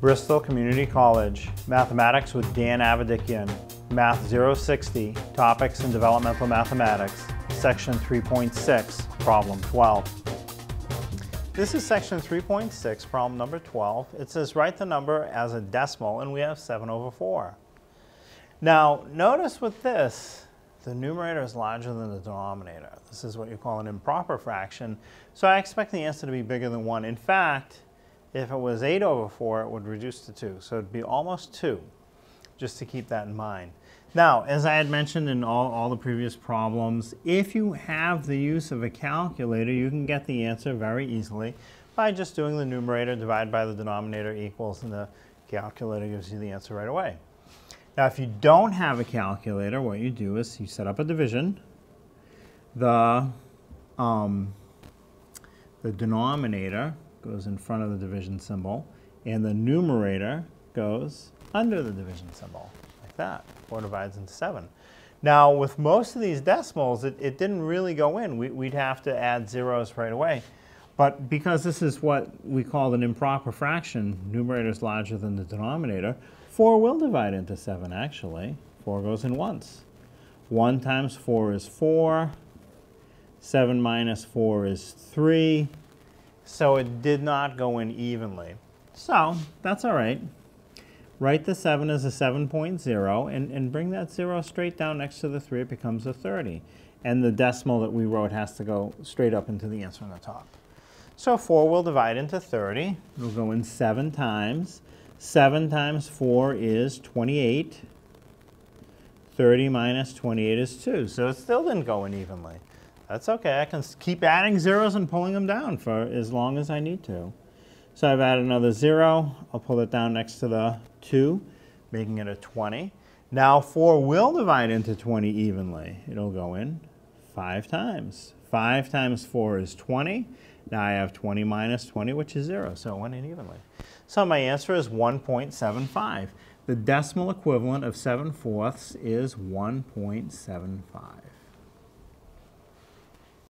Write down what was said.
Bristol Community College, Mathematics with Dan Avedikian, Math 060, Topics in Developmental Mathematics, Section 3.6, Problem 12. This is Section 3.6, Problem number 12. It says write the number as a decimal, and we have 7/4. Now, notice with this, the numerator is larger than the denominator. This is what you call an improper fraction, so I expect the answer to be bigger than 1. In fact, if it was 8/4, it would reduce to 2, so it would be almost 2, just to keep that in mind. Now, as I had mentioned in all the previous problems, if you have the use of a calculator, you can get the answer very easily by just doing the numerator divided by the denominator equals, and the calculator gives you the answer right away. Now, if you don't have a calculator, what you do is you set up a division. The denominator goes in front of the division symbol, and the numerator goes under the division symbol, like that. 4 divides into 7. Now, with most of these decimals, it didn't really go in. We'd have to add zeros right away. But because this is what we call an improper fraction, numerator is larger than the denominator, 4 will divide into 7, actually. 4 goes in once. 1 times 4 is 4. 7 minus 4 is 3. So it did not go in evenly. So that's all right. Write the 7 as a 7.0 and bring that 0 straight down next to the 3. It becomes a 30. And the decimal that we wrote has to go straight up into the answer on the top. So 4 will divide into 30. It'll go in 7 times. 7 times 4 is 28. 30 minus 28 is 2. So it still didn't go in evenly. That's okay. I can keep adding zeros and pulling them down for as long as I need to. So I've added another 0. I'll pull it down next to the 2, making it a 20. Now 4 will divide into 20 evenly. It'll go in 5 times. 5 times 4 is 20. Now I have 20 minus 20, which is 0, so it went in evenly. So my answer is 1.75. The decimal equivalent of 7/4 is 1.75.